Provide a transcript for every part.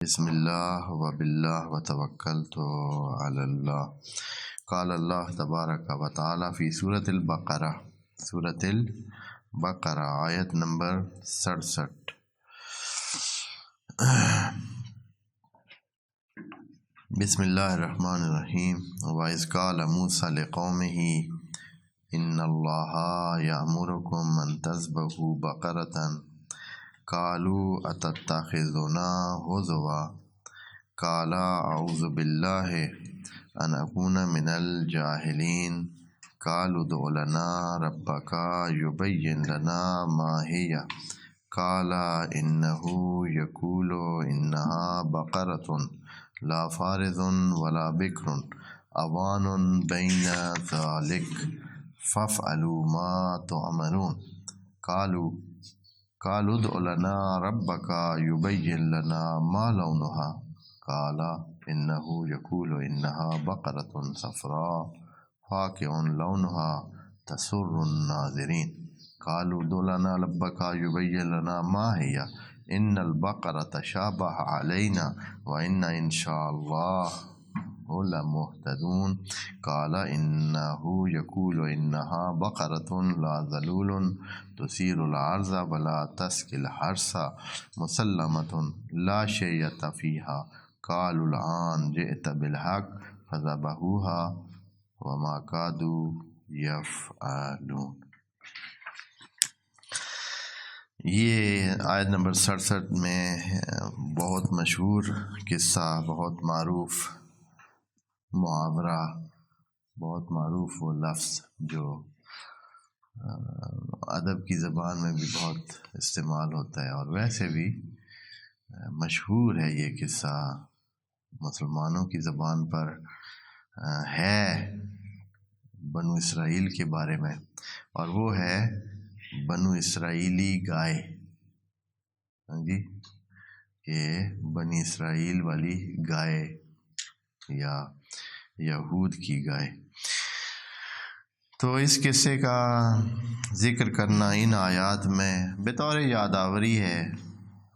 بسم اللہ و باللہ و توکلت علی اللہ۔ قال اللہ تبارک و تعالی فی سورۃ البقرہ آیت نمبر 67۔ بسم اللہ الرحمن الرحیم۔ وَإِذْ قَالَ مُوسَىٰ لِقَوْمِهِ إِنَّ اللَّهَ يَأْمُرُكُمْ أَن تَذْبَحُوا بَقَرَةً قالوا أتتخذنا هزوا قال أعوذ بالله أن أكون من الجاهلين قالوا ادع لنا ربك يبين لنا ما هي قال إنه يقول إنها بقرة لا فارض ولا بكر عوان بين ذلك فافعلوا ما تؤمرون قالوا ادع لنا ربك يبين لنا ما لونها قال إنه يقول إنها بقرة صفراء فاقع لونها تسر الناظرين قالوا ادع لنا ربك يبين لنا ما هي إن البقرة شابه علينا وإنا إن شاء الله لمهتدون قال إنه يقول إنها بقرة لا ذلول تثير الأرض ولا تسقي الحرث مسلمة لا شية فيها قالوا الآن جئت بالحق فذبحوها وما كادوا يفعلون۔ یہ آیت نمبر 67 میں بہت مشہور قصہ، بہت معروف محاورہ، بہت معروف وہ لفظ جو ادب کی زبان میں بھی بہت استعمال ہوتا ہے، اور ویسے بھی مشہور ہے یہ قصہ، مسلمانوں کی زبان پر ہے بنو اسرائیل کے بارے میں، اور وہ ہے بنو اسرائیلی گائے۔ جی، یہ بنی اسرائیل والی گائے یا یہود کی گائے۔ تو اس قصے کا ذکر کرنا ان آیات میں بطور یادآوری ہے،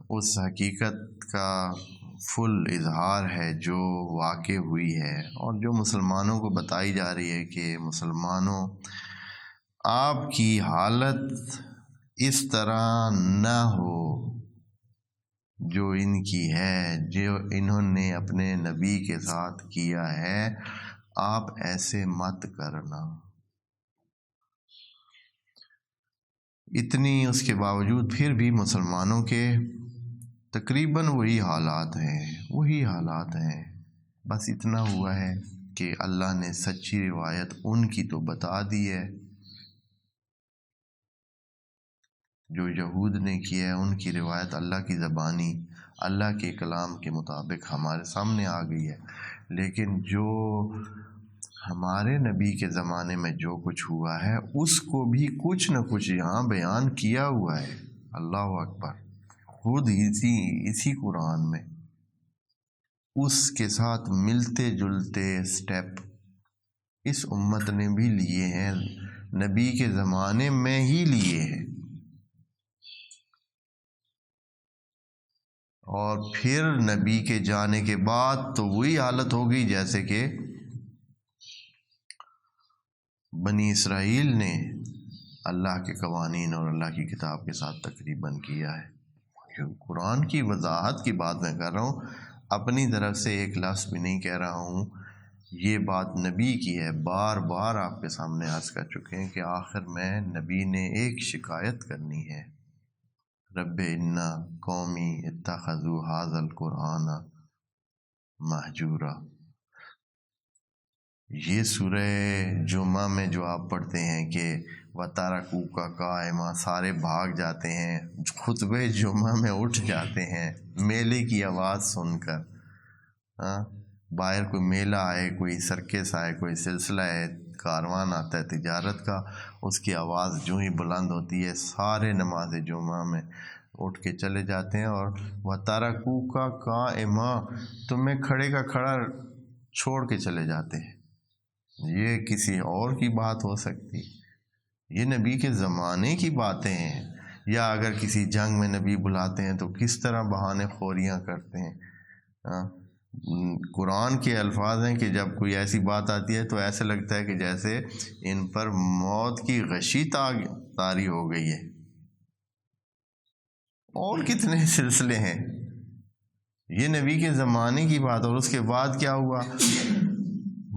اس حقیقت کا فل اظہار ہے جو واقع ہوئی ہے اور جو مسلمانوں کو بتائی جا رہی ہے کہ مسلمانوں، آپ کی حالت اس طرح نہ ہو جو ان کی ہے، جو انہوں نے اپنے نبی کے ساتھ کیا ہے، آپ ایسے مت کرنا۔ اتنی اس کے باوجود پھر بھی مسلمانوں کے تقریباً وہی حالات ہیں، بس اتنا ہوا ہے کہ اللہ نے سچی روایت ان کی تو بتا دی ہے، جو یہود نے کیا ہے ان کی روایت اللہ کی زبانی، اللہ کے کلام کے مطابق ہمارے سامنے آ گئی ہے، لیکن جو ہمارے نبی کے زمانے میں جو کچھ ہوا ہے اس کو بھی کچھ نہ کچھ یہاں بیان کیا ہوا ہے۔ اللہ اکبر، خود اسی قرآن میں اس کے ساتھ ملتے جلتے سٹیپ اس امت نے بھی لیے ہیں، نبی کے زمانے میں ہی لیے ہیں، اور پھر نبی کے جانے کے بعد تو وہی حالت ہوگی جیسے کہ بنی اسرائیل نے اللہ کے قوانین اور اللہ کی کتاب کے ساتھ تقریباً کیا ہے۔ قرآن کی وضاحت کی بات میں کر رہا ہوں، اپنی طرف سے ایک لفظ بھی نہیں کہہ رہا ہوں، یہ بات نبی کی ہے، بار بار آپ کے سامنے عرض کر چکے ہیں کہ آخر میں نبی نے ایک شکایت کرنی ہے، رب ان قومی اتخذوا ھذا القرآن مہجورا۔ یہ سورہ جمعہ میں جو آپ پڑھتے ہیں کہ وَتَرَكُوكَ قَائِمًا، سارے بھاگ جاتے ہیں، خطبہ جمعہ میں اٹھ جاتے ہیں میلے کی آواز سن کر، باہر کوئی میلہ آئے، کوئی سرکس آئے، کوئی سلسلہ ہے، کاروان آتا ہے تجارت کا، اس کی آواز جو ہی بلند ہوتی ہے سارے نماز جمعہ میں اٹھ کے چلے جاتے ہیں، اور وَتَرَكُوكَ قَائِمًا، تمہیں کھڑے کا کھڑا چھوڑ کے چلے جاتے ہیں۔ یہ کسی اور کی بات ہو سکتی؟ یہ نبی کے زمانے کی باتیں ہیں، یا اگر کسی جنگ میں نبی بلاتے ہیں تو کس طرح بہانے خوریاں کرتے ہیں، قرآن کے الفاظ ہیں کہ جب کوئی ایسی بات آتی ہے تو ایسے لگتا ہے کہ جیسے ان پر موت کی غشی طاری ہو گئی ہے۔ اور کتنے سلسلے ہیں، یہ نبی کے زمانے کی بات، اور اس کے بعد کیا ہوا،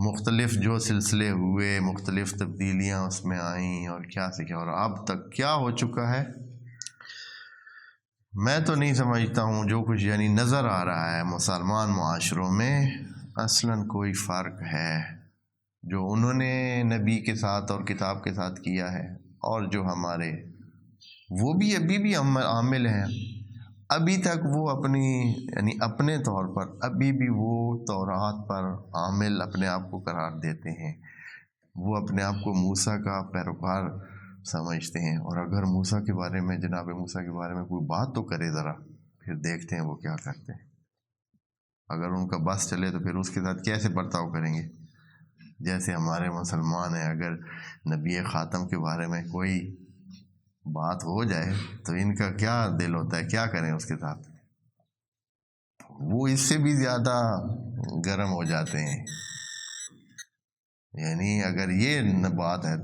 مختلف جو سلسلے ہوئے، مختلف تبدیلیاں اس میں آئیں، اور کیا سے کیا، اور اب تک کیا ہو چکا ہے میں تو نہیں سمجھتا ہوں۔ جو کچھ یعنی نظر آ رہا ہے مسلمان معاشروں میں، اصلاً کوئی فرق ہے جو انہوں نے نبی کے ساتھ اور کتاب کے ساتھ کیا ہے، اور جو ہمارے وہ بھی ابھی بھی عامل ہیں، ابھی تک وہ اپنی یعنی اپنے طور پر ابھی بھی وہ تورات پر عامل اپنے آپ کو قرار دیتے ہیں، وہ اپنے آپ کو موسیٰ کا پیروکار سمجھتے ہیں، اور اگر موسیٰ کے بارے میں، جناب موسیٰ کے بارے میں کوئی بات تو کرے ذرا، پھر دیکھتے ہیں وہ کیا کرتے ہیں۔ اگر ان کا بس چلے تو پھر اس کے ساتھ کیسے برتاؤ کریں گے؟ جیسے ہمارے مسلمان ہیں، اگر نبی خاتم کے بارے میں کوئی بات ہو جائے تو ان کا کیا دل ہوتا ہے، کیا کریں اس کے ساتھ؟ وہ اس سے بھی زیادہ گرم ہو جاتے ہیں۔ یعنی اگر یہ بات ہے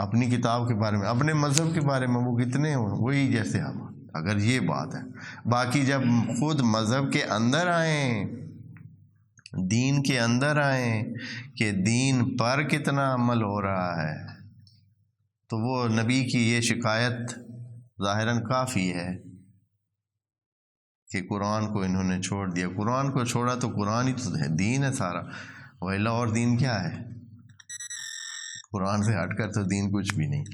اپنی کتاب کے بارے میں، اپنے مذہب کے بارے میں، وہ کتنے وہی جیسے ہم، اگر یہ بات ہے، باقی جب خود مذہب کے اندر آئیں، دین کے اندر آئیں کہ دین پر کتنا عمل ہو رہا ہے، تو وہ نبی کی یہ شکایت ظاہراً کافی ہے کہ قرآن کو انہوں نے چھوڑ دیا۔ قرآن کو چھوڑا تو قرآن ہی تو ہے، دین ہے سارا، وَإِلَّا اور دین کیا ہے؟ قرآن سے ہٹ کر تو دین کچھ بھی نہیں۔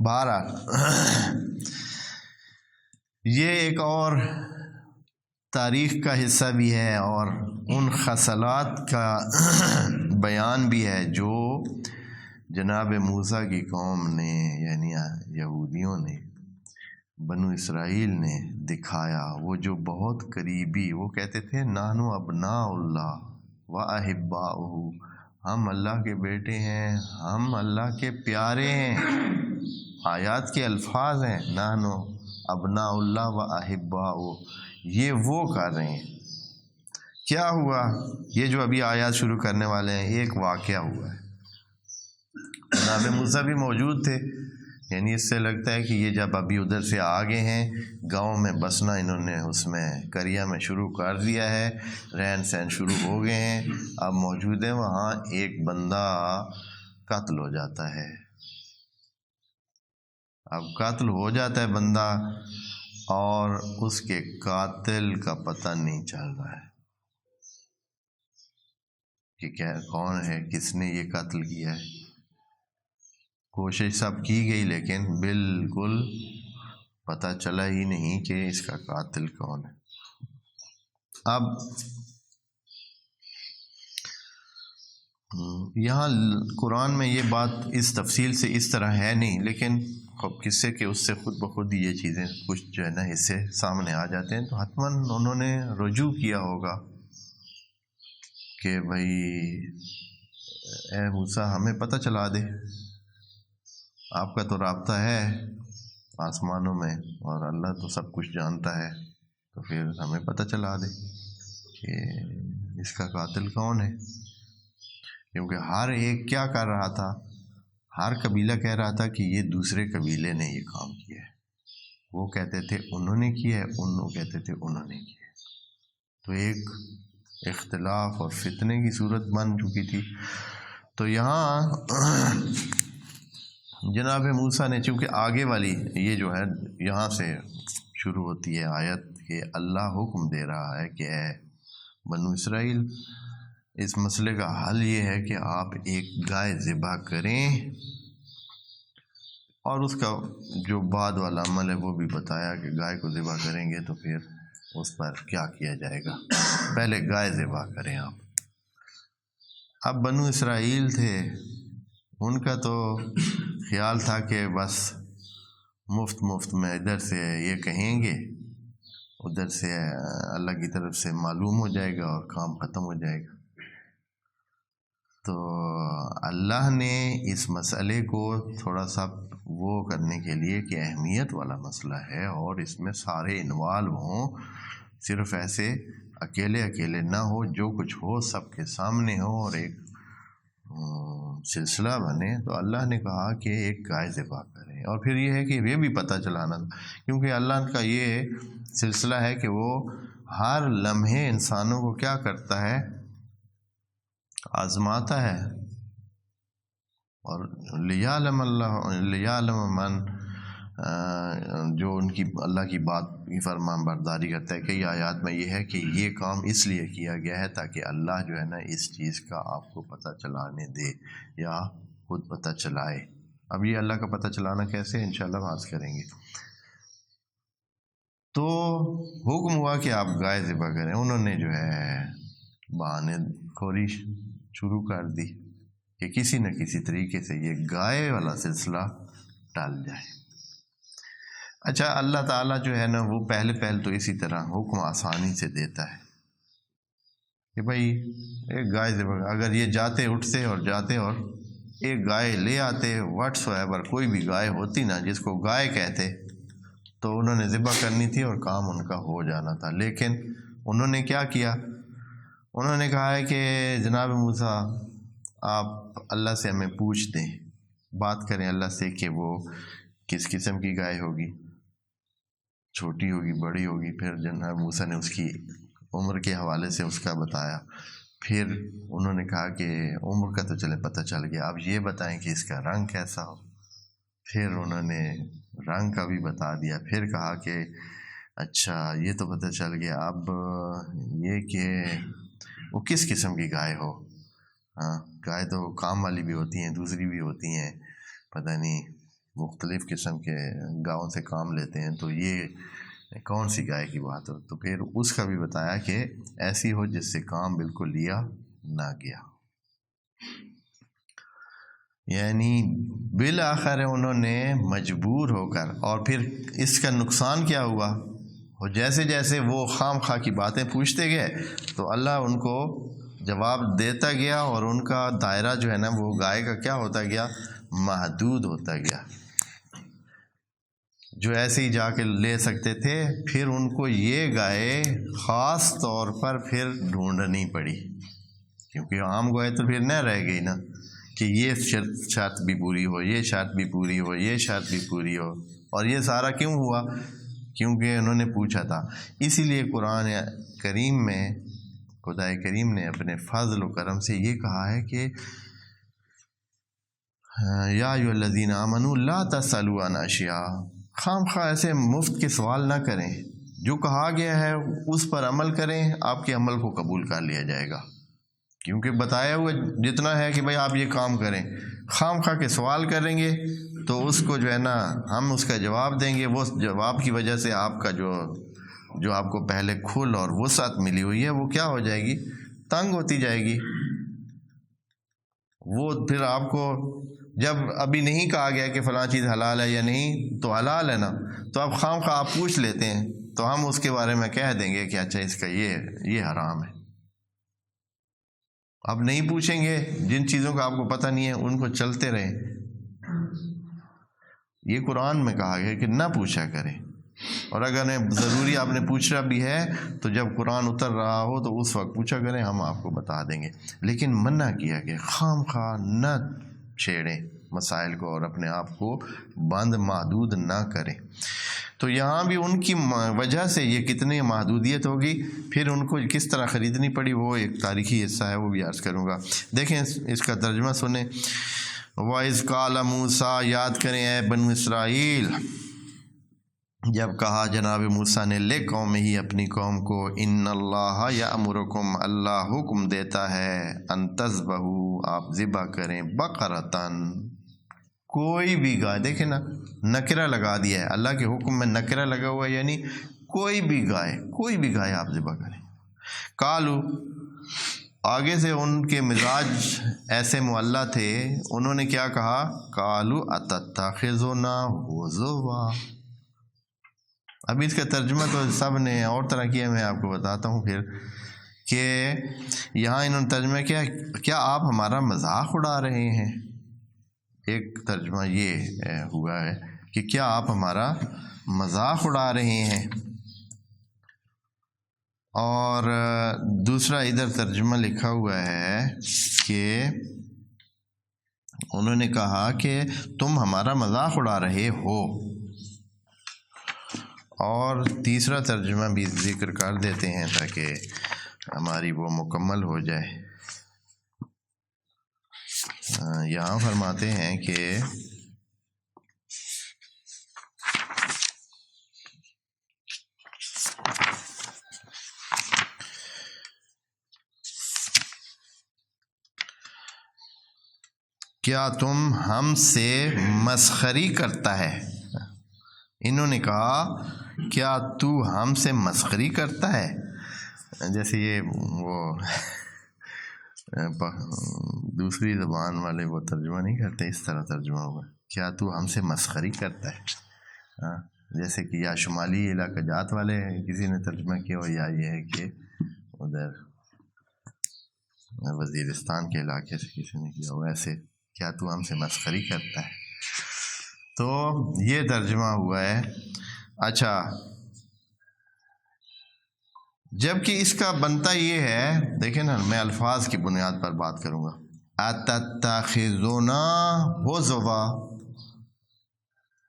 بہرحال یہ ایک اور تاریخ کا حصہ بھی ہے، اور ان خصلات کا بیان بھی ہے جو جناب موسیٰ کی قوم نے، یعنی یہودیوں نے، بنو اسرائیل نے دکھایا۔ وہ جو بہت قریبی، وہ کہتے تھے نحن ابناء اللہ و احباؤہ، ہم اللہ کے بیٹے ہیں، ہم اللہ کے پیارے ہیں۔ آیات کے الفاظ ہیں نحن ابناء اللہ و احباؤہ، یہ وہ کر رہے ہیں۔ کیا ہوا؟ یہ جو ابھی آیات شروع کرنے والے ہیں، ایک واقعہ ہوا ہے۔ جناب موسیٰ بھی موجود تھے، یعنی اس سے لگتا ہے کہ یہ جب ابھی ادھر سے آگے ہیں، گاؤں میں بسنا انہوں نے اس میں قریہ میں شروع کر دیا ہے، رہن سہن شروع ہو گئے ہیں، اب موجود ہیں وہاں، ایک بندہ قتل ہو جاتا ہے۔ اب قتل ہو جاتا ہے بندہ، اور اس کے قاتل کا پتہ نہیں چل رہا ہے کہ کیا کون ہے، کس نے یہ قتل کیا ہے۔ کوشش سب کی گئی لیکن بالکل پتہ چلا ہی نہیں کہ اس کا قاتل کون ہے۔ اب یہاں قرآن میں یہ بات اس تفصیل سے اس طرح ہے نہیں، لیکن قصے کے اس سے خود بخود یہ چیزیں کچھ جو ہے نا حصے سامنے آ جاتے ہیں، تو حتماً انہوں نے رجوع کیا ہوگا کہ بھائی اے موسیٰ ہمیں پتہ چلا دے، آپ کا تو رابطہ ہے آسمانوں میں، اور اللہ تو سب کچھ جانتا ہے، تو پھر ہمیں پتہ چلا دے کہ اس کا قاتل کون ہے۔ کیونکہ ہر ایک کیا کر رہا تھا، ہر قبیلہ کہہ رہا تھا کہ یہ دوسرے قبیلے نے یہ کام کیا ہے، وہ کہتے تھے انہوں نے کیا ہے، انہوں کہتے تھے انہوں نے کیا ہے، تو ایک اختلاف اور فتنے کی صورت بن چکی تھی۔ تو یہاں جناب موسیٰ نے، چونکہ آگے والی یہ جو ہے یہاں سے شروع ہوتی ہے آیت کہ اللہ حکم دے رہا ہے کہ اے بنو اسرائیل، اس مسئلے کا حل یہ ہے کہ آپ ایک گائے ذبح کریں، اور اس کا جو بعد والا عمل ہے وہ بھی بتایا کہ گائے کو ذبح کریں گے تو پھر اس پر کیا کیا جائے گا، پہلے گائے ذبح کریں آپ۔ اب بنو اسرائیل تھے، ان کا تو خیال تھا کہ بس مفت میں ادھر سے یہ کہیں گے، ادھر سے اللہ کی طرف سے معلوم ہو جائے گا اور کام ختم ہو جائے گا۔ تو اللہ نے اس مسئلے کو تھوڑا سا وہ کرنے کے لیے کہ اہمیت والا مسئلہ ہے اور اس میں سارے انوالو ہوں، صرف ایسے اکیلے اکیلے نہ ہو، جو کچھ ہو سب کے سامنے ہو اور ایک سلسلہ بنے، تو اللہ نے کہا کہ ایک گائے ذبح کریں۔ اور پھر یہ ہے کہ یہ بھی پتہ چلانا تھا، کیونکہ اللہ کا یہ سلسلہ ہے کہ وہ ہر لمحے انسانوں کو کیا کرتا ہے، آزماتا ہے۔ اور لیعلم من، جو ان کی اللہ کی بات کی فرمان برداری کرتا ہے، کئی آیات میں یہ ہے کہ یہ کام اس لیے کیا گیا ہے تاکہ اللہ جو ہے نا اس چیز کا آپ کو پتہ چلانے دے یا خود پتہ چلائے۔ اب یہ اللہ کا پتہ چلانا کیسے، انشاءاللہ بات کریں گے۔ تو حکم ہوا کہ آپ گائے ذبح کریں۔ انہوں نے جو ہے بہانے خوری شروع کر دی کہ کسی نہ کسی طریقے سے یہ گائے والا سلسلہ ٹل جائے۔ اچھا، اللہ تعالیٰ جو ہے نا وہ پہلے تو اسی طرح حکم آسانی سے دیتا ہے کہ بھائی ایک گائے ذبح، اگر یہ جاتے اور ایک گائے لے آتے، واٹس ایور کوئی بھی گائے ہوتی نا جس کو گائے کہتے، تو انہوں نے ذبح کرنی تھی اور کام ان کا ہو جانا تھا۔ لیکن انہوں نے کیا کیا، انہوں نے کہا ہے کہ جناب موسیٰ آپ اللہ سے ہمیں پوچھ دیں، بات کریں اللہ سے کہ وہ کس قسم کی گائے ہوگی، چھوٹی ہوگی بڑی ہوگی۔ پھر جناب موسیٰ نے اس کی عمر کے حوالے سے اس کا بتایا۔ پھر انہوں نے کہا کہ عمر کا تو چلے پتہ چل گیا، اب یہ بتائیں کہ اس کا رنگ کیسا ہو۔ پھر انہوں نے رنگ کا بھی بتا دیا۔ پھر کہا کہ اچھا یہ تو پتہ چل گیا، اب یہ کہ وہ کس قسم کی گائے ہو۔ ہاں، گائے تو کام والی بھی ہوتی ہیں، دوسری بھی ہوتی ہیں، پتہ نہیں مختلف قسم کے گاؤں سے کام لیتے ہیں، تو یہ کون سی گائے کی بات ہو۔ تو پھر اس کا بھی بتایا کہ ایسی ہو جس سے کام بالکل لیا نہ گیا۔ یعنی بالآخر انہوں نے مجبور ہو کر، اور پھر اس کا نقصان کیا ہوا، اور جیسے جیسے وہ خام خواہ کی باتیں پوچھتے گئے تو اللہ ان کو جواب دیتا گیا، اور ان کا دائرہ جو ہے نا وہ گائے کا کیا ہوتا گیا، محدود ہوتا گیا۔ جو ایسے ہی جا کے لے سکتے تھے، پھر ان کو یہ گائے خاص طور پر پھر ڈھونڈنی پڑی، کیونکہ عام گائے تو پھر نہ رہ گئی نا کہ یہ شرط بھی پوری ہو، یہ شرط بھی پوری ہو، یہ شرط بھی پوری ہو۔ اور یہ سارا کیوں ہوا، کیونکہ انہوں نے پوچھا تھا۔ اسی لیے قرآن کریم میں خدا کریم نے اپنے فضل و کرم سے یہ کہا ہے کہ یا ایھا الذین آمنوا لا تسألوا عن اشیاء، خام خواہ ایسے مفت کے سوال نہ کریں، جو کہا گیا ہے اس پر عمل کریں، آپ کے عمل کو قبول کر لیا جائے گا۔ کیونکہ بتایا ہوا جتنا ہے کہ بھائی آپ یہ کام کریں، خام خواہ کے سوال کریں گے تو اس کو جو ہے نا ہم اس کا جواب دیں گے، وہ جواب کی وجہ سے آپ کا جو آپ کو پہلے کھل اور وسعت ملی ہوئی ہے وہ کیا ہو جائے گی، تنگ ہوتی جائے گی۔ وہ پھر آپ کو جب ابھی نہیں کہا گیا کہ فلاں چیز حلال ہے یا نہیں، تو حلال ہے نا، تو اب خام خواہ آپ پوچھ لیتے ہیں تو ہم اس کے بارے میں کہہ دیں گے کہ اچھا اس کا یہ حرام ہے۔ اب نہیں پوچھیں گے، جن چیزوں کا آپ کو پتہ نہیں ہے ان کو چلتے رہیں۔ یہ قرآن میں کہا گیا کہ نہ پوچھا کریں، اور اگر ضروری آپ نے پوچھنا بھی ہے تو جب قرآن اتر رہا ہو تو اس وقت پوچھا کریں، ہم آپ کو بتا دیں گے۔ لیکن منع کیا کہ خام خواہ نہ چھیڑیں مسائل کو اور اپنے آپ کو بند محدود نہ کریں۔ تو یہاں بھی ان کی وجہ سے یہ کتنی محدودیت ہوگی، پھر ان کو کس طرح خریدنی پڑی، وہ ایک تاریخی حصہ ہے، وہ بھی عرض کروں گا۔ دیکھیں اس کا ترجمہ سنیں۔ وَإِذْ قَالَ مُوسیٰ، یاد کریں اے بنو اسرائیل، جب کہا جناب موسیٰ نے لِقَوْمِهِ ہی اپنی قوم کو، ان اللہ یأمرکم، اللہ حکم دیتا ہے، ان تذبحوا، آپ ذبح کریں، بقرۃ، کوئی بھی گائے۔ دیکھیں نا، نکرہ لگا دیا ہے اللہ کے حکم میں، نکرہ لگا ہوا ہے، یعنی کوئی بھی گائے آپ ذبح کریں۔ قالوا، آگے سے ان کے مزاج ایسے معلّہ تھے، انہوں نے کیا کہا، قالوا اتتخذنا ہزوا۔ اب اس کا ترجمہ تو سب نے اور طرح کیا، میں آپ کو بتاتا ہوں پھر، کہ یہاں انہوں نے ترجمہ کیا، کیا آپ ہمارا مذاق اڑا رہے ہیں۔ ایک ترجمہ یہ ہوا ہے کہ کیا آپ ہمارا مذاق اڑا رہے ہیں۔ اور دوسرا ادھر ترجمہ لکھا ہوا ہے کہ انہوں نے کہا کہ تم ہمارا مذاق اڑا رہے ہو. اور تیسرا ترجمہ بھی ذکر کر دیتے ہیں تاکہ ہماری وہ مکمل ہو جائے. یہاں فرماتے ہیں کہ کیا تم ہم سے مسخری کرتا ہے. انہوں نے کہا کیا تو ہم سے مسخری کرتا ہے. جیسے یہ وہ دوسری زبان والے وہ ترجمہ نہیں کرتے، اس طرح ترجمہ ہوگا کیا تو ہم سے مسخری کرتا ہے. جیسے کہ یا شمالی علاقہ جات والے کسی نے ترجمہ کیا ہو، یا یہ ہے کہ ادھر وزیرستان کے علاقے سے کسی نے کیا ہو، ایسے کیا تو ہم سے مسخری کرتا ہے. تو یہ ترجمہ ہوا ہے. اچھا، جبکہ اس کا بنتا یہ ہے، دیکھیں نا، میں الفاظ کی بنیاد پر بات کروں گا. اتتخذونا ہزوا،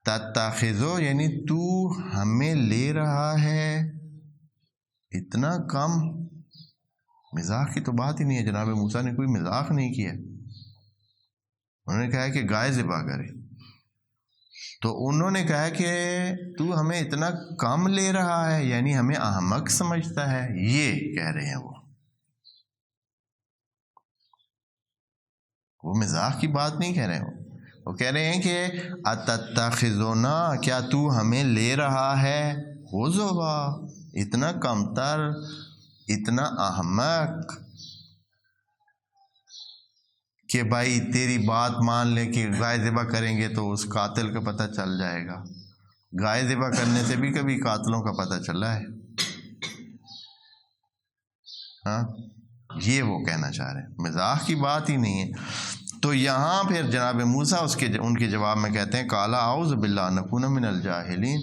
تتخذو یعنی تو ہمیں لے رہا ہے اتنا کم. مزاح کی تو بات ہی نہیں ہے. جناب موسیٰ نے کوئی مزاح نہیں کیا. انہوں نے کہا کہ گائے ذبح کرے، تو انہوں نے کہا کہ تو ہمیں اتنا کم لے رہا ہے، یعنی ہمیں احمق سمجھتا ہے. یہ کہہ رہے ہیں وہ مزاح کی بات نہیں کہہ رہے ہیں. وہ کہہ رہے ہیں کہ اتتخذونا، کیا تو ہمیں لے رہا ہے ہزوا، اتنا کم تر، اتنا احمق کہ بھائی تیری بات مان لے کہ گائے ذبح کریں گے تو اس قاتل کا پتہ چل جائے گا. گائے ذبح کرنے سے بھی کبھی قاتلوں کا پتہ چلا ہے. ہاں، یہ وہ کہنا چاہ رہے ہیں، مزاح کی بات ہی نہیں ہے. تو یہاں پھر جناب موسیٰ ان کے جواب میں کہتے ہیں قال اعوذ باللہ نکون من الجاہلین،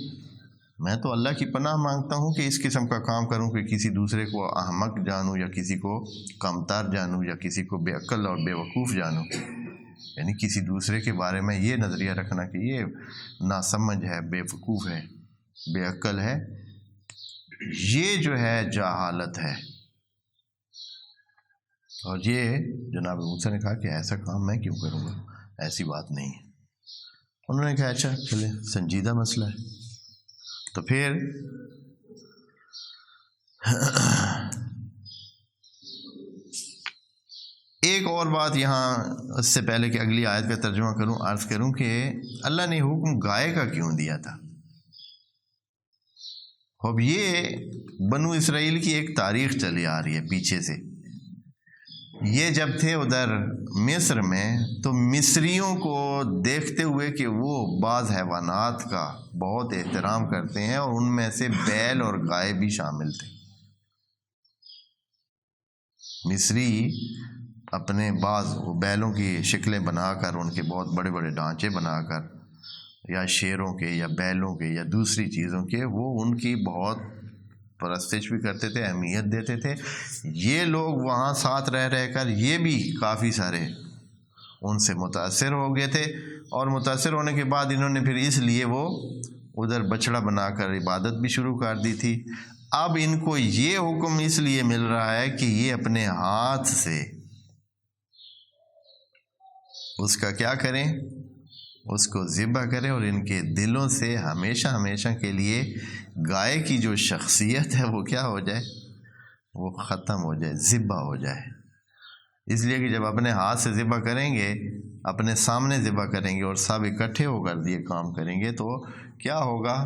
میں تو اللہ کی پناہ مانگتا ہوں کہ اس قسم کا کام کروں کہ کسی دوسرے کو احمق جانوں، یا کسی کو کمتر جانوں، یا کسی کو بے عقل اور بے وقوف جانوں. یعنی کسی دوسرے کے بارے میں یہ نظریہ رکھنا کہ یہ ناسمجھ ہے، بے وقوف ہے، بے عقل ہے، یہ جو ہے جہالت ہے. اور یہ جناب موسیٰ نے کہا کہ ایسا کام میں کیوں کروں گا، ایسی بات نہیں ہے. انہوں نے کہا اچھا چلے، سنجیدہ مسئلہ ہے. تو پھر ایک اور بات یہاں، اس سے پہلے کہ اگلی آیت کا ترجمہ کروں، عرض کروں کہ اللہ نے حکم گائے کا کیوں دیا تھا. اب یہ بنو اسرائیل کی ایک تاریخ چلی آ رہی ہے پیچھے سے. یہ جب تھے ادھر مصر میں، تو مصریوں کو دیکھتے ہوئے کہ وہ بعض حیوانات کا بہت احترام کرتے ہیں، اور ان میں سے بیل اور گائے بھی شامل تھے. مصری اپنے بعض بیلوں کی شکلیں بنا کر، ان کے بہت بڑے بڑے ڈھانچے بنا کر، یا شیروں کے یا بیلوں کے یا دوسری چیزوں کے، وہ ان کی بہت پرستش بھی کرتے تھے، اہمیت دیتے تھے. یہ لوگ وہاں ساتھ رہ کر یہ بھی کافی سارے ان سے متاثر ہو گئے تھے، اور متاثر ہونے کے بعد انہوں نے پھر اس لیے وہ ادھر بچڑا بنا کر عبادت بھی شروع کر دی تھی. اب ان کو یہ حکم اس لیے مل رہا ہے کہ یہ اپنے ہاتھ سے اس کا کیا کریں، اس کو ذبح کریں، اور ان کے دلوں سے ہمیشہ ہمیشہ کے لیے گائے کی جو شخصیت ہے وہ کیا ہو جائے، وہ ختم ہو جائے، ذبح ہو جائے. اس لیے کہ جب اپنے ہاتھ سے ذبح کریں گے، اپنے سامنے ذبح کریں گے، اور سب اکٹھے ہو کر یہ کام کریں گے، تو کیا ہوگا،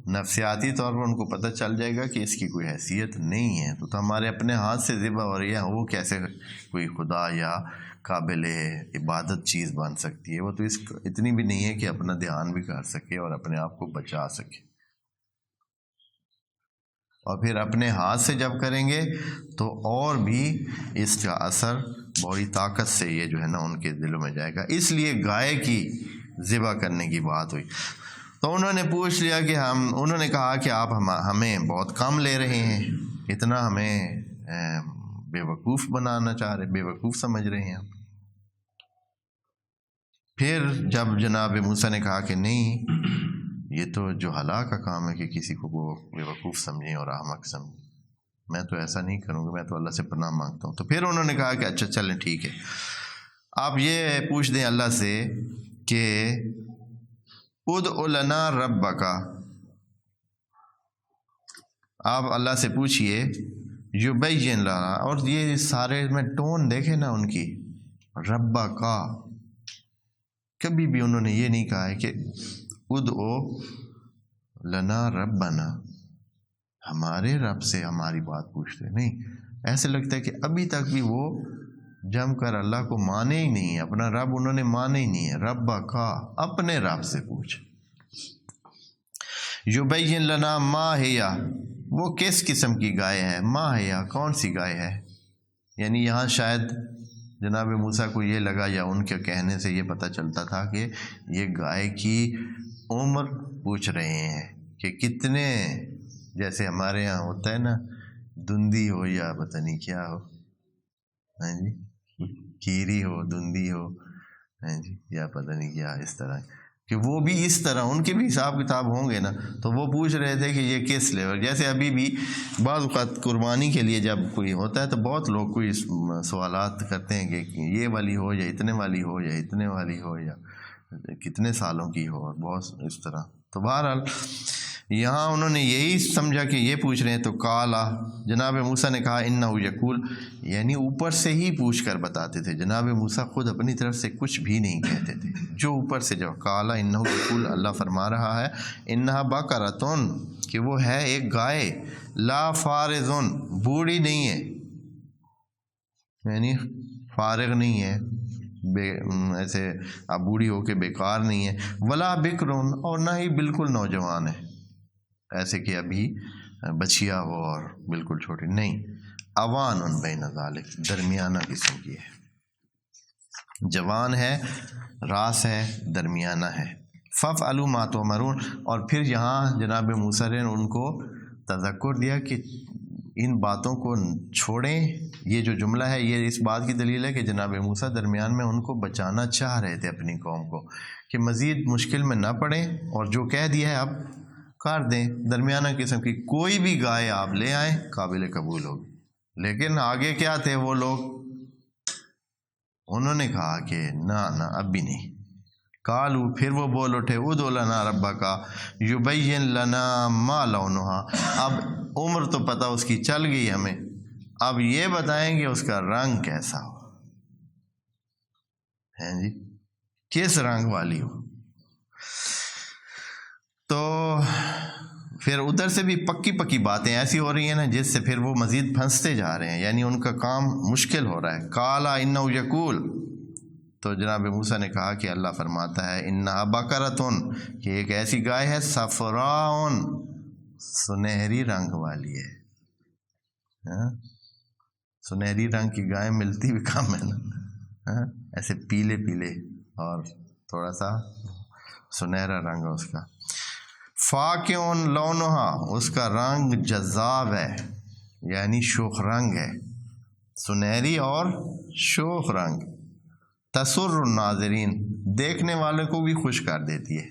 نفسیاتی طور پر ان کو پتہ چل جائے گا کہ اس کی کوئی حیثیت نہیں ہے. تو ہمارے اپنے ہاتھ سے ذبح ہو رہی ہے، وہ کیسے کوئی خدا یا قابل عبادت چیز بن سکتی ہے. وہ تو اتنی بھی نہیں ہے کہ اپنا دھیان بھی کر سکے اور اپنے آپ کو بچا سکے. اور پھر اپنے ہاتھ سے جب کریں گے تو اور بھی اس کا اثر بڑی طاقت سے یہ جو ہے نا ان کے دلوں میں جائے گا. اس لیے گائے کی ذبح کرنے کی بات ہوئی. تو انہوں نے پوچھ لیا کہ انہوں نے کہا کہ آپ ہمیں بہت کم لے رہے ہیں. اتنا ہمیں بیوقوف بنانا چاہ رہے، بیوقوف سمجھ رہے ہیں. پھر جب جناب موسیٰ نے کہا کہ نہیں، یہ تو جو ہلاک کا کام ہے کہ کسی کو وہ بیوقوف سمجھیں اور احمق سمجھیں، میں تو ایسا نہیں کروں گا، میں تو اللہ سے پناہ مانگتا ہوں. تو پھر انہوں نے کہا کہ اچھا چلیں ٹھیک ہے، آپ یہ پوچھ دیں اللہ سے کہ ادع لنا ربک، آپ اللہ سے پوچھئے یبین لنا، اور یہ سارے میں ٹون دیکھیں نا ان کی، ربک، کبھی بھی انہوں نے یہ نہیں کہا ہے کہ ادعو لنا ربنا، ہمارے رب سے ہماری بات پوچھتے، نہیں. ایسے لگتا ہے کہ ابھی تک بھی وہ جم کر اللہ کو مانے ہی نہیں ہے، اپنا رب انہوں نے مانے ہی نہیں ہے. ربک، اپنے رب سے پوچھ. یبین لنا ما ہی، وہ کس قسم کی گائے ہے، ما ہی، کون سی گائے ہے. یعنی یہاں شاید جناب موسیٰ کو یہ لگا، یا ان کے کہنے سے یہ پتہ چلتا تھا کہ یہ گائے کی عمر پوچھ رہے ہیں کہ کتنے، جیسے ہمارے یہاں ہوتا ہے نا، دندی ہو یا پتہ نہیں کیا ہو، ہاں جی، کیری ہو، دندی ہو، ہاں جی، یا پتہ نہیں کیا، اس طرح کہ وہ بھی اس طرح ان کے بھی حساب کتاب ہوں گے نا. تو وہ پوچھ رہے تھے کہ یہ کس لیول، جیسے ابھی بھی بعض اوقات قربانی کے لیے جب کوئی ہوتا ہے تو بہت لوگ کوئی سوالات کرتے ہیں کہ یہ والی ہو یا اتنے والی ہو یا اتنے والی ہو یا کتنے سالوں کی ہو، اور بہت اس طرح. تو بہرحال یہاں انہوں نے یہی سمجھا کہ یہ پوچھ رہے ہیں. تو کالا، جناب موسیٰ نے کہا انہ یقول، یعنی اوپر سے ہی پوچھ کر بتاتے تھے. جناب موسیٰ خود اپنی طرف سے کچھ بھی نہیں کہتے تھے، جو اوپر سے جو کالا انہ یقول، اللہ فرما رہا ہے انہا بقرۃ، کہ وہ ہے ایک گائے، لا فارض، بوڑھی نہیں ہے، یعنی فارغ نہیں ہے، ایسے اب بوڑھی ہو کے بیکار نہیں ہے، ولا بکر، اور نہ ہی بالکل نوجوان ہے، ایسے کہ ابھی بچیا ہو اور بالکل چھوٹی نہیں. اوان بین ذالک، درمیانہ قسم کی ہے، جوان ہے، راس ہے، درمیانہ ہے. فافعلوا ما تؤمرون، اور پھر یہاں جناب موسیٰ نے ان کو تذکر دیا کہ ان باتوں کو چھوڑیں. یہ جو جملہ ہے یہ اس بات کی دلیل ہے کہ جناب موسیٰ درمیان میں ان کو بچانا چاہ رہے تھے اپنی قوم کو، کہ مزید مشکل میں نہ پڑیں، اور جو کہہ دیا ہے اب کر دیں. درمیانہ قسم کی کوئی بھی گائے آپ لے آئیں قابل قبول ہوگی. لیکن آگے کیا تھے وہ لوگ، انہوں نے کہا کہ نہ اب بھی نہیں. قالو، پھر وہ بول اٹھے ادع لنا ربک یبین لنا ما لونہا، اب عمر تو پتہ اس کی چل گئی ہمیں، اب یہ بتائیں گے اس کا رنگ کیسا ہو، ہیں جی، کس رنگ والی ہو. تو پھر ادھر سے بھی پکی باتیں ایسی ہو رہی ہیں نا جس سے پھر وہ مزید پھنستے جا رہے ہیں، یعنی ان کا کام مشکل ہو رہا ہے. کالا انہ یقول، تو جناب موسیٰ نے کہا کہ اللہ فرماتا ہے انہا بقرۃ، کہ ایک ایسی گائے ہے، صفراء، سنہری رنگ والی ہے. سنہری رنگ کی گائے ملتی بھی کم ہے نا، ایسے پیلے اور تھوڑا سا سنہرا رنگ ہے اس کا. فاقع لونہا، اس کا رنگ جذاب ہے، یعنی شوخ رنگ ہے، سنہری اور شوخ رنگ. تسر الناظرین، دیکھنے والوں کو بھی خوش کر دیتی ہے،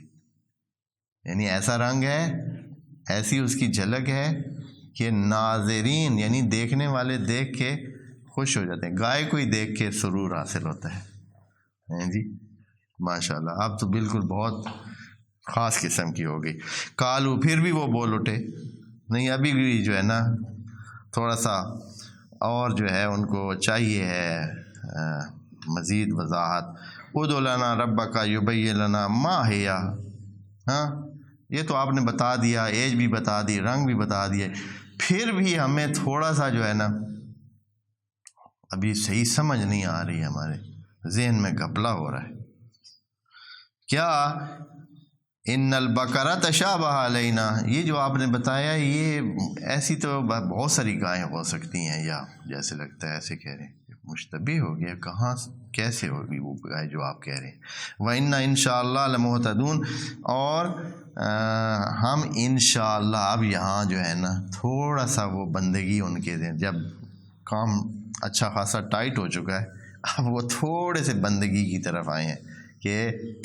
یعنی ایسا رنگ ہے، ایسی اس کی جھلک ہے کہ ناظرین یعنی دیکھنے والے دیکھ کے خوش ہو جاتے ہیں. گائے کو ہی دیکھ کے سرور حاصل ہوتا ہے جی، ماشاءاللہ. اب تو بالکل بہت خاص قسم کی ہو گئی. کالو، پھر بھی وہ بول اٹھے، نہیں ابھی بھی جو ہے نا تھوڑا سا اور جو ہے ان کو چاہیے ہے مزید وضاحت. ادع لنا ربک یبین لنا ما ہی، ہاں یہ تو آپ نے بتا دیا، ایج بھی بتا دی، رنگ بھی بتا دیے، پھر بھی ہمیں تھوڑا سا جو ہے نا ابھی صحیح سمجھ نہیں آ رہی ہے، ہمارے ذہن میں گھپلا ہو رہا ہے. کیا؟ ان البقرہ تشابہ علینا، یہ جو آپ نے بتایا یہ ایسی تو بہت ساری گائیں ہو سکتی ہیں، یا جیسے لگتا ہے ایسے کہہ رہے ہیں مشتبہ ہو گیا، کہاں کیسے ہوگی وہ گائے جو آپ کہہ رہے ہیں۔ وَإِنَّا إِنشَاءَ لَمُهْتَدُونَ، اور ہم انشاءاللہ، اب یہاں جو ہے نا تھوڑا سا وہ بندگی ان کے دیں، جب کام اچھا خاصا ٹائٹ ہو چکا ہے، اب وہ تھوڑے سے بندگی کی طرف آئے ہیں کہ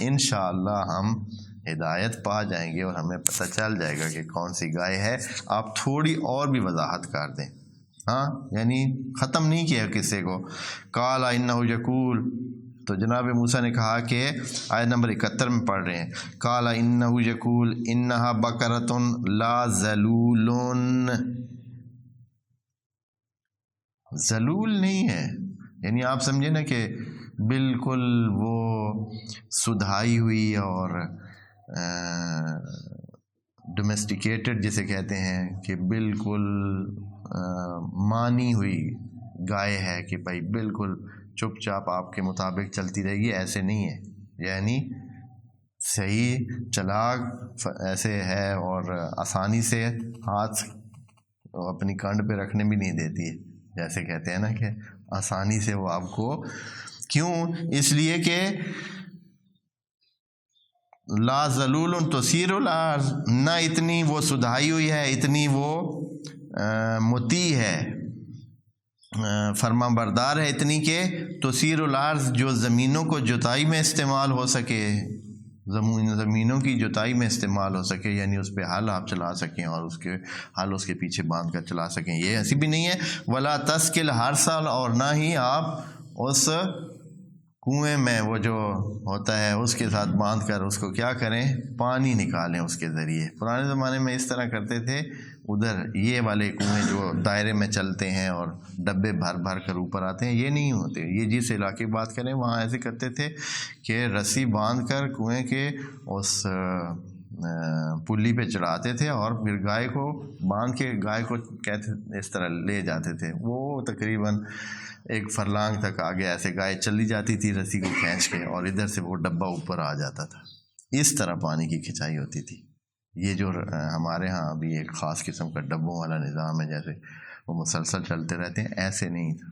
انشاءاللہ ہم ہدایت پا جائیں گے اور ہمیں پتہ چل جائے گا کہ کون سی گائے ہے۔ آپ تھوڑی اور بھی وضاحت کر دیں، ہاں، یعنی ختم نہیں کیا قصے کو۔ قال انہ یقول، تو جناب موسیٰ نے کہا کہ آیت نمبر 71 میں پڑھ رہے ہیں، قال انہ یقول انہا بقرۃ لا ذلول، ذلول نہیں ہے، یعنی آپ سمجھے نا کہ بالکل وہ سدھائی ہوئی اور ڈومیسٹیکیٹڈ جسے کہتے ہیں کہ بالکل مانی ہوئی گائے ہے کہ بھائی بالکل چپ چاپ آپ کے مطابق چلتی رہے گی، ایسے نہیں ہے، یعنی صحیح چلاک ایسے ہے اور آسانی سے ہاتھ اپنی کانڈ پہ رکھنے بھی نہیں دیتی ہے، جیسے کہتے ہیں نا کہ آسانی سے وہ آپ کو، کیوں؟ اس لیے کہ لا ذلول تسیر الارض، نہ اتنی وہ سدھائی ہوئی ہے، اتنی وہ مطیع ہے، فرما بردار ہے اتنی کہ تسیر الارض، جو زمینوں کو جتائی میں استعمال ہو سکے، زمینوں کی جتائی میں استعمال ہو سکے، یعنی اس پہ ہل آپ چلا سکیں اور اس کے ہل اس کے پیچھے باندھ کر چلا سکیں، یہ ایسی بھی نہیں ہے۔ ولا تسکل ہر سال، اور نہ ہی آپ اس کنویں میں وہ جو ہوتا ہے اس کے ساتھ باندھ کر اس کو کیا کریں، پانی نکالیں اس کے ذریعے۔ پرانے زمانے میں اس طرح کرتے تھے، ادھر یہ والے کنویں جو دائرے میں چلتے ہیں اور ڈبے بھر بھر کر اوپر آتے ہیں، یہ نہیں ہوتے، یہ جس علاقے کی بات کریں وہاں ایسے کرتے تھے کہ رسی باندھ کر کنویں کے اس پلی پہ چڑھاتے تھے اور پھر گائے کو باندھ کے گائے کو کہتے اس طرح لے جاتے تھے، وہ تقریباً ایک فرلانگ تک آگے ایسے گائے چلی جاتی تھی رسی کو کھینچ کے، اور ادھر سے وہ ڈبہ اوپر آ جاتا تھا، اس طرح پانی کی کھینچائی ہوتی تھی۔ یہ جو ہمارے ہاں ابھی ایک خاص قسم کا ڈبوں والا نظام ہے، جیسے وہ مسلسل چلتے رہتے ہیں، ایسے نہیں تھا،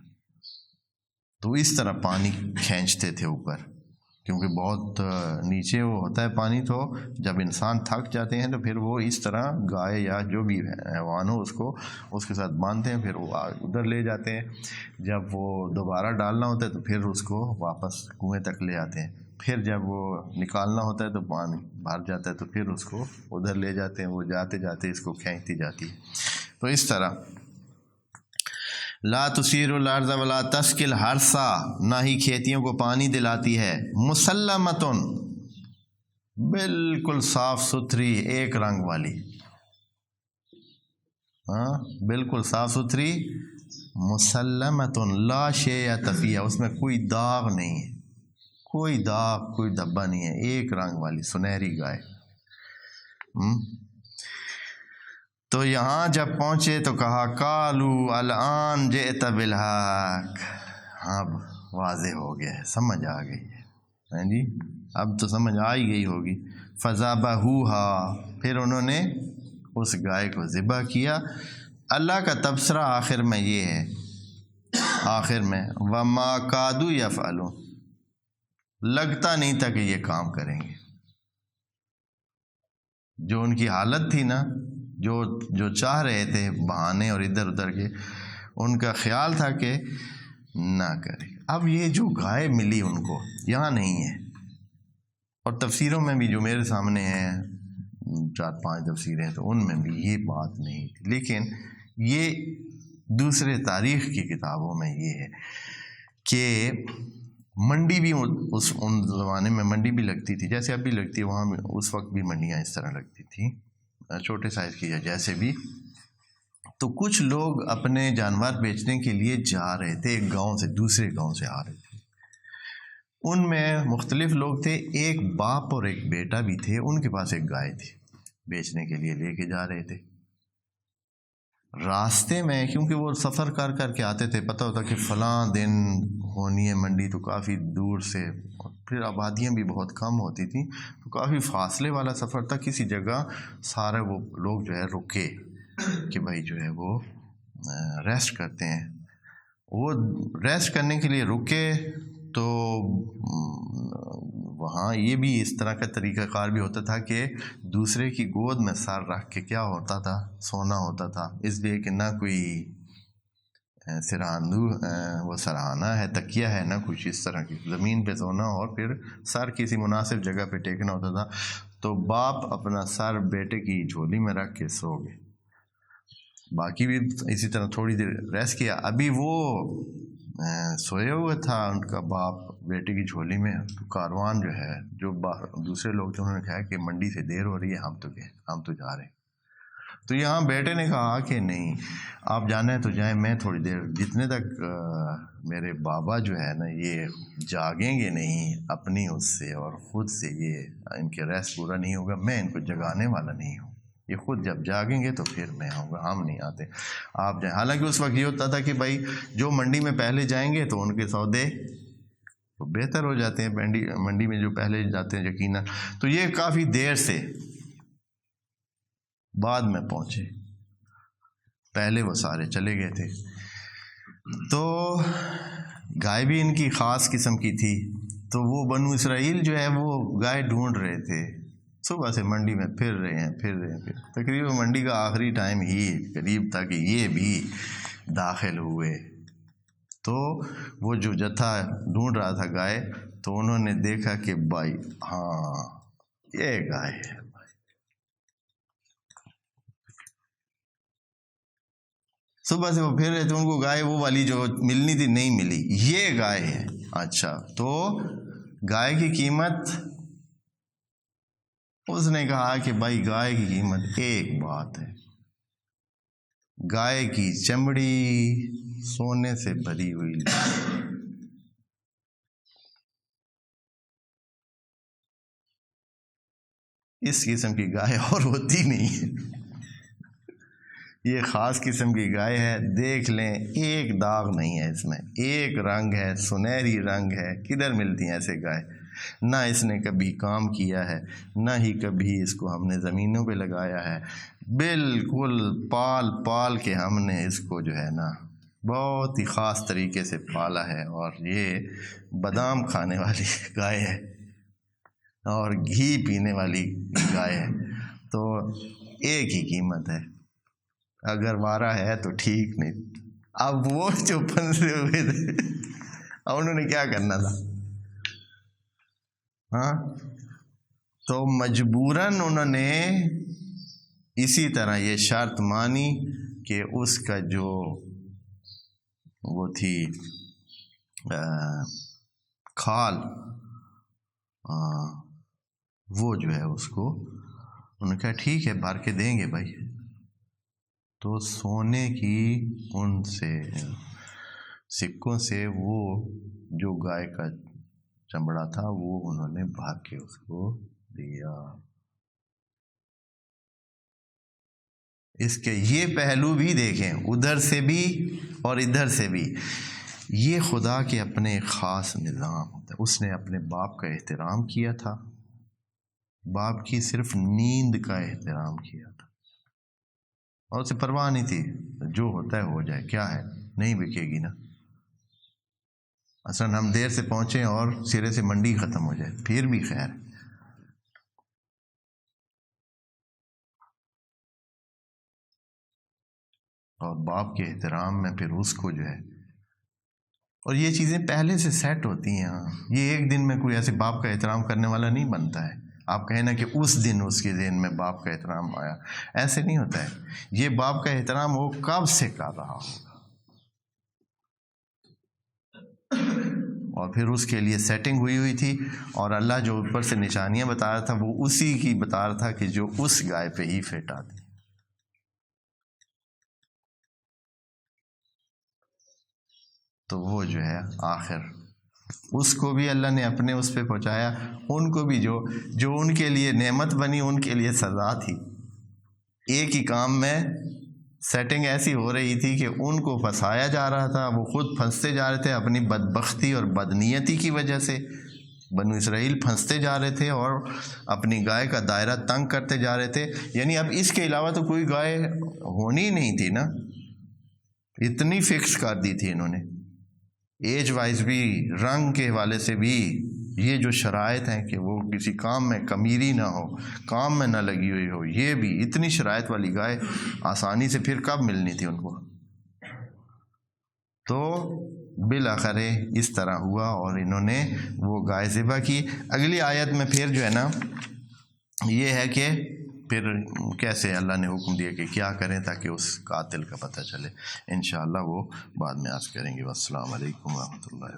تو اس طرح پانی کھینچتے تھے اوپر، کیونکہ بہت نیچے وہ ہوتا ہے پانی، تو جب انسان تھک جاتے ہیں تو پھر وہ اس طرح گائے یا جو بھی حیوان ہو اس کو اس کے ساتھ باندھتے ہیں، پھر وہ ادھر لے جاتے ہیں، جب وہ دوبارہ ڈالنا ہوتا ہے تو پھر اس کو واپس کنویں تک لے آتے ہیں، پھر جب وہ نکالنا ہوتا ہے تو پانی بھر جاتا ہے تو پھر اس کو ادھر لے جاتے ہیں، وہ جاتے جاتے اس کو کھینچتی جاتی ہے۔ تو اس طرح لا تسیر الارض ولا تسقل الحرث، نہ ہی کھیتیوں کو پانی دلاتی ہے، مسلمتن، بالکل صاف ستھری ایک رنگ والی، ہاں بالکل صاف ستھری، مسلمتن لا شیء فیہا، اس میں کوئی داغ نہیں ہے، کوئی داغ کوئی دھبا نہیں ہے، ایک رنگ والی سنہری گائے۔ تو یہاں جب پہنچے تو کہا قالو الآن جئت بالحق، ہاں واضح ہو گیا ہے، سمجھ آ گئی ہے جی، اب تو سمجھ آ ہی گئی ہوگی۔ فذبحوها، پھر انہوں نے اس گائے کو ذبح کیا۔ اللہ کا تبصرہ آخر میں یہ ہے، آخر میں وما کادوا یفعلون، لگتا نہیں تھا کہ یہ کام کریں گے، جو ان کی حالت تھی نا، جو چاہ رہے تھے بہانے اور ادھر ادھر کے، ان کا خیال تھا کہ نہ کرے۔ اب یہ جو گائے ملی ان کو یہاں نہیں ہے، اور تفسیروں میں بھی جو میرے سامنے ہیں 4-5 تفسیریں، تو ان میں بھی یہ بات نہیں تھی، لیکن یہ دوسرے تاریخ کی کتابوں میں یہ ہے کہ منڈی بھی ان زمانے میں منڈی بھی لگتی تھی، جیسے اب بھی لگتی ہے، وہاں اس وقت بھی منڈیاں اس طرح لگتی تھیں، چھوٹے سائز کی یا جیسے بھی۔ تو کچھ لوگ اپنے جانور بیچنے کے لیے جا رہے تھے، ایک گاؤں سے دوسرے گاؤں سے آ رہے تھے، ان میں مختلف لوگ تھے، ایک باپ اور ایک بیٹا بھی تھے، ان کے پاس ایک گائے تھی، بیچنے کے لیے لے کے جا رہے تھے۔ راستے میں کیونکہ وہ سفر کر کر کے آتے تھے، پتہ ہوتا کہ فلاں دن ہونی ہے منڈی، تو کافی دور سے، پھر آبادیاں بھی بہت کم ہوتی تھیں، تو کافی فاصلے والا سفر تھا، کسی جگہ سارے وہ لوگ جو ہے رکے کہ بھائی جو ہے وہ ریسٹ کرتے ہیں، وہ ریسٹ کرنے کے لیے رکے تو وہاں یہ بھی اس طرح کا طریقہ کار بھی ہوتا تھا کہ دوسرے کی گود میں سر رکھ کے کیا ہوتا تھا، سونا ہوتا تھا، اس لیے کہ نہ کوئی وہ سرہانہ ہے، تکیہ ہے، نہ کچھ اس طرح کی، زمین پہ سونا اور پھر سر کسی مناسب جگہ پہ ٹیکنا ہوتا تھا۔ تو باپ اپنا سر بیٹے کی جھولی میں رکھ کے سو گئے، باقی بھی اسی طرح تھوڑی دیر ریسٹ کیا۔ ابھی وہ سوئے ہوئے تھا ان کا باپ بیٹے کی جھولی میں، تو کاروان جو ہے، جو دوسرے لوگ تھے، انہوں نے کہا کہ منڈی سے دیر ہو رہی ہے، ہم تو جا رہے ہیں۔ تو یہاں بیٹے نے کہا کہ نہیں، آپ جانا ہے تو جائیں، میں تھوڑی دیر، جتنے تک میرے بابا جو ہے نا یہ جاگیں گے نہیں اپنی اس سے اور خود سے، یہ ان کے ریسٹ پورا نہیں ہوگا، میں ان کو جگانے والا نہیں ہوں، یہ خود جب جاگیں گے تو پھر میں آؤں گا، ہم نہیں آتے، آپ جائیں۔ حالانکہ اس وقت یہ ہوتا تھا کہ بھائی جو منڈی میں پہلے جائیں گے تو ان کے سودے بہتر ہو جاتے ہیں، منڈی میں جو پہلے جاتے ہیں یقیناً۔ تو یہ کافی دیر سے بعد میں پہنچے، پہلے وہ سارے چلے گئے تھے۔ تو گائے بھی ان کی خاص قسم کی تھی، تو وہ بنو اسرائیل جو ہے وہ گائے ڈھونڈ رہے تھے، صبح سے منڈی میں پھر رہے ہیں۔ تقریباً منڈی کا آخری ٹائم ہی قریب تھا کہ یہ بھی داخل ہوئے، تو وہ جو جتھا ڈھونڈ رہا تھا گائے، تو انہوں نے دیکھا کہ بھائی ہاں یہ گائے ہے، صبح سے وہ پھر رہے تھے، ان کو گائے وہ والی جو ملنی تھی نہیں ملی، یہ گائے ہے۔ اچھا، تو گائے کی قیمت، اس نے کہا کہ بھائی گائے کی قیمت ایک بات ہے، گائے کی چمڑی سونے سے بھری ہوئی، اس قسم کی گائے اور ہوتی نہیں ہے، یہ خاص قسم کی گائے ہے، دیکھ لیں ایک داغ نہیں ہے اس میں، ایک رنگ ہے، سنہری رنگ ہے، کدھر ملتی ہیں ایسے گائے؟ نہ اس نے کبھی کام کیا ہے، نہ ہی کبھی اس کو ہم نے زمینوں پہ لگایا ہے، بالکل پال کے ہم نے اس کو جو ہے نا بہت ہی خاص طریقے سے پالا ہے، اور یہ بادام کھانے والی گائے ہے اور گھی پینے والی گائے ہے، تو ایک ہی قیمت ہے، اگر وارا ہے تو ٹھیک، نہیں۔ اب وہ جو پھنسے ہوئے تھے، اب انہوں نے کیا کرنا تھا؟ ہاں، تو مجبوراً انہوں نے اسی طرح یہ شرط مانی کہ اس کا جو وہ تھی کھال، وہ جو ہے اس کو انہوں نے کہا ٹھیک ہے بھر کے دیں گے بھائی۔ تو سونے کی ان سے سکوں سے وہ جو گائے کا چمڑا تھا وہ انہوں نے بھر کے اس کو دیا۔ اس کے یہ پہلو بھی دیکھیں، ادھر سے بھی اور ادھر سے بھی، یہ خدا کے اپنے ایک خاص نظام ہوتا ہے۔ اس نے اپنے باپ کا احترام کیا تھا، باپ کی صرف نیند کا احترام کیا تھا، اور اسے پرواہ نہیں تھی، جو ہوتا ہے ہو جائے، کیا ہے، نہیں بکے گی نا، اصلاً ہم دیر سے پہنچیں اور سرے سے منڈی ختم ہو جائے پھر بھی خیر۔ اور باپ کے احترام میں پھر اس کو جو ہے، اور یہ چیزیں پہلے سے سیٹ ہوتی ہیں، یہ ایک دن میں کوئی ایسے باپ کا احترام کرنے والا نہیں بنتا ہے۔ آپ کہیں نا کہ اس دن اس کے ذہن میں باپ کا احترام آیا، ایسے نہیں ہوتا ہے، یہ باپ کا احترام وہ کب سے کر رہا ہوگا، اور پھر اس کے لیے سیٹنگ ہوئی تھی، اور اللہ جو اوپر سے نشانیاں بتا رہا تھا وہ اسی کی بتا رہا تھا کہ جو اس گائے پہ ہی فٹ آتی۔ تو وہ جو ہے آخر اس کو بھی اللہ نے اپنے اس پہ پہنچایا، ان کو بھی جو ان کے لیے نعمت بنی ان کے لیے سزا تھی۔ ایک ہی کام میں سیٹنگ ایسی ہو رہی تھی کہ ان کو پھنسایا جا رہا تھا، وہ خود پھنستے جا رہے تھے اپنی بدبختی اور بدنیتی کی وجہ سے، بنو اسرائیل پھنستے جا رہے تھے اور اپنی گائے کا دائرہ تنگ کرتے جا رہے تھے۔ یعنی اب اس کے علاوہ تو کوئی گائے ہونی نہیں تھی نا، اتنی فکس کر دی تھی انہوں نے۔ ایج وائز بھی، رنگ کے حوالے سے بھی، یہ جو شرائط ہیں کہ وہ کسی کام میں کمیری نہ ہو، کام میں نہ لگی ہوئی ہو، یہ بھی اتنی شرائط والی گائے آسانی سے پھر کب ملنی تھی ان کو؟ تو بالآخر اس طرح ہوا اور انہوں نے وہ گائے ذبح کی۔ اگلی آیت میں پھر جو ہے نا یہ ہے کہ پھر کیسے اللہ نے حکم دیا کہ کیا کریں تاکہ اس قاتل کا پتہ چلے، انشاءاللہ وہ بعد میں عرض کریں گے۔ والسلام علیکم ورحمۃ اللہ۔